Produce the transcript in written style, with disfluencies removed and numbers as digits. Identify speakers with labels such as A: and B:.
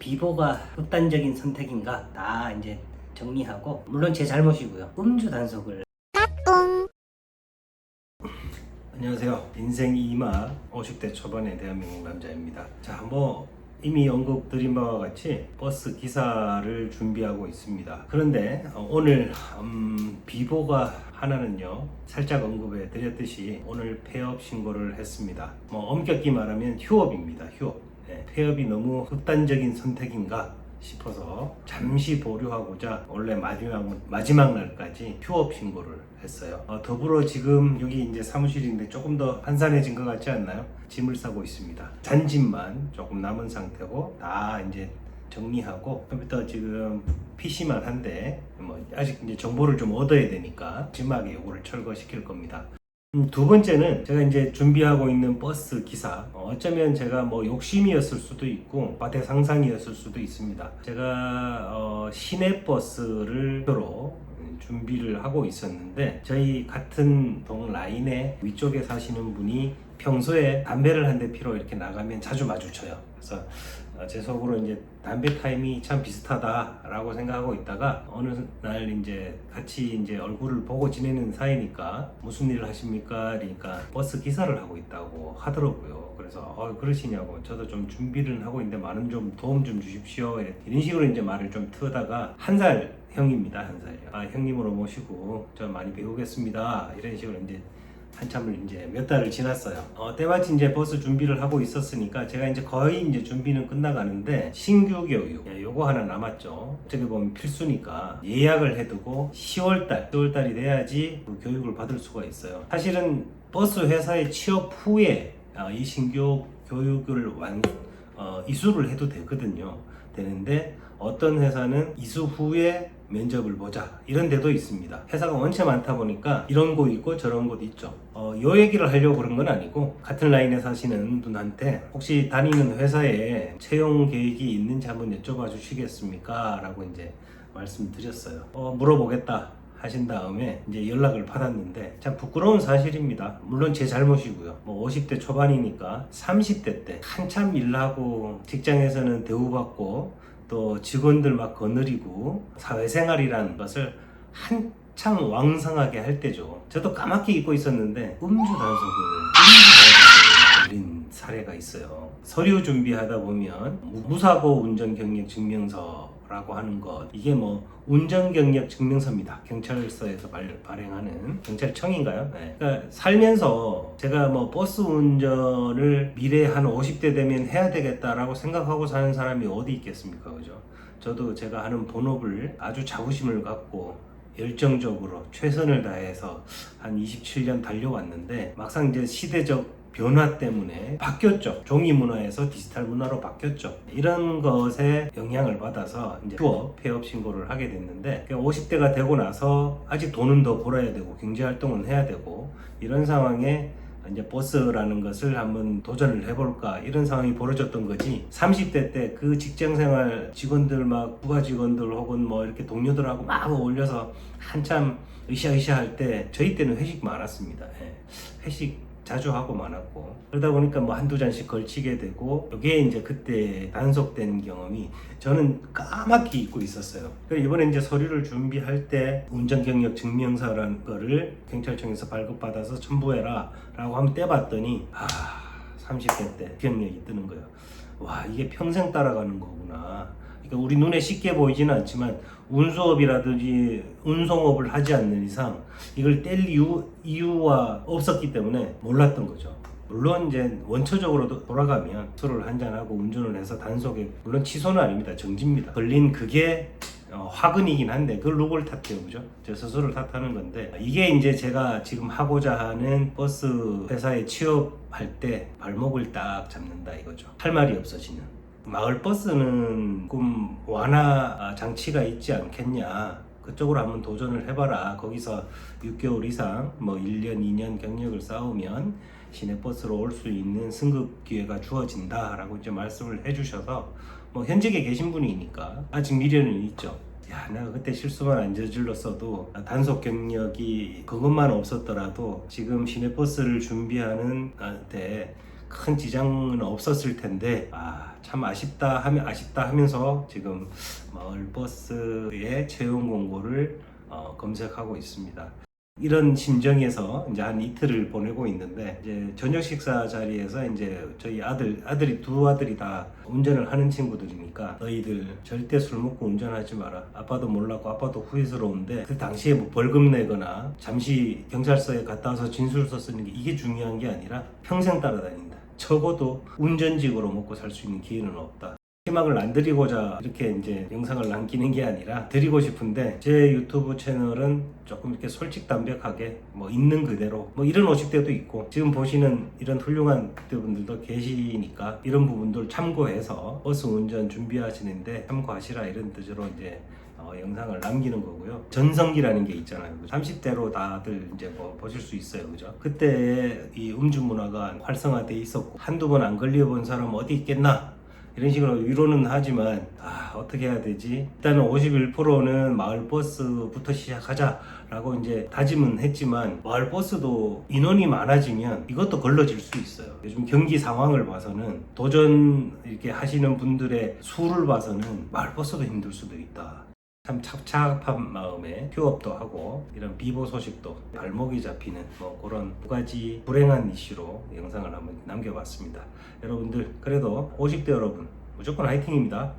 A: 비보가 극단적인 선택인가 다 이제 정리하고, 물론 제 잘못이고요. 음주 단속을. 안녕하세요. 인생 2마 50대 초반의 대한민국 남자입니다. 자, 이미 언급드린 바와 같이 버스 기사를 준비하고 있습니다. 그런데 오늘 비보가 하나는요, 살짝 언급해 드렸듯이 오늘 폐업 신고를 했습니다. 엄격히 말하면 휴업입니다. 휴업. 폐업이 너무 극단적인 선택인가 싶어서 잠시 보류하고자 원래 마지막 날까지 휴업 신고를 했어요. 더불어 지금 여기 이제 사무실인데 조금 더 한산해진 것 같지 않나요? 짐을 싸고 있습니다. 잔짐만 조금 남은 상태고 다 이제 정리하고, 컴퓨터 지금 PC만 한데 아직 이제 정보를 좀 얻어야 되니까 심하게 요거를 철거시킬 겁니다. 두 번째는 제가 이제 준비하고 있는 버스 기사, 어쩌면 제가 욕심이었을 수도 있고 과대 상상이었을 수도 있습니다. 제가 시내버스를 로 준비를 하고 있었는데, 저희 같은 동 라인에 위쪽에 사시는 분이 평소에 담배를 한 대 피러 이렇게 나가면 자주 마주쳐요. 그래서 제 속으로 이제 담배 타임이 참 비슷하다라고 생각하고 있다가 어느 날 이제 같이 이제 얼굴을 보고 지내는 사이니까 무슨 일을 하십니까? 그러니까 버스 기사를 하고 있다고 하더라고요. 그래서 그러시냐고, 저도 좀 준비를 하고 있는데 많은 좀 도움 좀 주십시오, 이런 식으로 이제 말을 좀 트다가, 한 살 형입니다. 한 살이요. 형님으로 모시고 저 많이 배우겠습니다, 이런 식으로 이제 한참을 이제 몇 달을 지났어요. 때마침 이제 버스 준비를 하고 있었으니까 제가 이제 거의 이제 준비는 끝나가는데, 신규 교육 요거 하나 남았죠. 어떻게 보면 필수니까 예약을 해두고 10월달이 돼야지 그 교육을 받을 수가 있어요. 사실은 버스 회사에 취업 후에 이 신규 교육을 이수를 해도 되는데, 어떤 회사는 이수 후에 면접을 보자 이런 데도 있습니다. 회사가 원체 많다 보니까 이런 곳 있고 저런 곳 있죠. 요 얘기를 하려고 그런 건 아니고, 같은 라인에 사시는 분한테 혹시 다니는 회사에 채용 계획이 있는지 한번 여쭤봐 주시겠습니까? 라고 이제 말씀드렸어요. 물어보겠다 하신 다음에 이제 연락을 받았는데, 참 부끄러운 사실입니다. 물론 제 잘못이고요. 50대 초반이니까 30대 때 한참 일하고 직장에서는 대우받고 또 직원들 막 거느리고 사회생활이라는 것을 한창 왕성하게 할 때죠. 저도 까맣게 잊고 있었는데 음주 단속을 걸린 사례가 있어요. 서류 준비하다 보면 무사고 운전 경력 증명서라고 하는 것, 이게 운전 경력 증명서입니다. 경찰서에서 발행하는, 경찰청인가요? 네. 그러니까 살면서 제가 버스 운전을 미래에 한 50대 되면 해야 되겠다라고 생각하고 사는 사람이 어디 있겠습니까? 그죠? 저도 제가 하는 본업을 아주 자부심을 갖고 열정적으로 최선을 다해서 한 27년 달려왔는데, 막상 이제 시대적 변화 때문에 바뀌었죠. 종이 문화에서 디지털 문화로 바뀌었죠. 이런 것에 영향을 받아서 이제 폐업 신고를 하게 됐는데, 50대가 되고 나서 아직 돈은 더 벌어야 되고 경제 활동은 해야 되고, 이런 상황에 이제 버스라는 것을 한번 도전을 해볼까, 이런 상황이 벌어졌던 거지. 30대 때 그 직장생활 직원들 부하 직원들 혹은 이렇게 동료들하고 막 어울려서 한참 으쌰으쌰 할 때, 저희 때는 회식 많았습니다. 회식 자주 하고 많았고, 그러다 보니까 한두 잔씩 걸치게 되고, 이게 이제 그때 단속된 경험이 저는 까맣게 잊고 있었어요. 그래서 이번에 이제 서류를 준비할 때 운전 경력 증명서라는 거를 경찰청에서 발급받아서 첨부해라 라고 한번 떼봤더니 30대 때 기억력이 뜨는 거예요. 와, 이게 평생 따라가는 거구나. 그러니까 우리 눈에 쉽게 보이지는 않지만 운수업이라든지 운송업을 하지 않는 이상 이걸 뗄 이유가 없었기 때문에 몰랐던 거죠. 물론 이제 원초적으로 돌아가면 술을 한잔하고 운전을 해서 단속에, 물론 취소는 아닙니다. 정지입니다. 걸린 그게 화근이긴 한데 그걸 누굴 탓해요, 그죠? 제 스스로를 탓하는 건데, 이게 이제 제가 지금 하고자 하는 버스 회사에 취업할 때 발목을 딱 잡는다 이거죠. 할 말이 없어지는. 마을버스는 조금 완화 장치가 있지 않겠냐, 그쪽으로 한번 도전을 해봐라. 거기서 6개월 이상 1년 2년 경력을 쌓으면 시내버스로 올 수 있는 승급 기회가 주어진다 라고 이제 말씀을 해주셔서, 현직에 계신 분이니까 아직 미련은 있죠. 내가 그때 실수만 안 저질렀어도 단속 경력이 그것만 없었더라도 지금 시내버스를 준비하는 때 큰 지장은 없었을 텐데 참 아쉽다 하면서 지금 마을버스의 채용 공고를 검색하고 있습니다. 이런 심정에서 이제 한 이틀을 보내고 있는데, 이제 저녁 식사 자리에서 이제 저희 아들이 두 아들이 다 운전을 하는 친구들이니까, 너희들 절대 술 먹고 운전하지 마라. 아빠도 몰랐고 아빠도 후회스러운데, 그 당시에 뭐 벌금 내거나 잠시 경찰서에 갔다 와서 진술서 쓰는 게 이게 중요한 게 아니라 평생 따라다닌다. 적어도 운전직으로 먹고 살 수 있는 기회는 없다. 희망을 안 드리고자 이렇게 이제 영상을 남기는 게 아니라 드리고 싶은데, 제 유튜브 채널은 조금 이렇게 솔직담백하게 뭐 있는 그대로, 뭐 이런 50대도 있고 지금 보시는 이런 훌륭한 분들도 계시니까 이런 부분들 참고해서 버스 운전 준비하시는데 참고하시라, 이런 뜻으로 이제 영상을 남기는 거고요. 전성기라는 게 있잖아요. 30대로 다들 이제 뭐 보실 수 있어요. 그죠? 그때 이 음주 문화가 활성화돼 있었고, 한두 번 안 걸려본 사람 어디 있겠나? 이런 식으로 위로는 하지만 어떻게 해야 되지? 일단은 51%는 마을버스부터 시작하자라고 이제 다짐은 했지만, 마을버스도 인원이 많아지면 이것도 걸러질 수 있어요. 요즘 경기 상황을 봐서는, 도전 이렇게 하시는 분들의 수를 봐서는 마을버스도 힘들 수도 있다. 참 착잡한 마음에 휴업도 하고 이런 비보 소식도 발목이 잡히는 뭐 그런 두 가지 불행한 이슈로 영상을 한번 남겨봤습니다. 여러분들, 그래도 50대 여러분 무조건 화이팅입니다.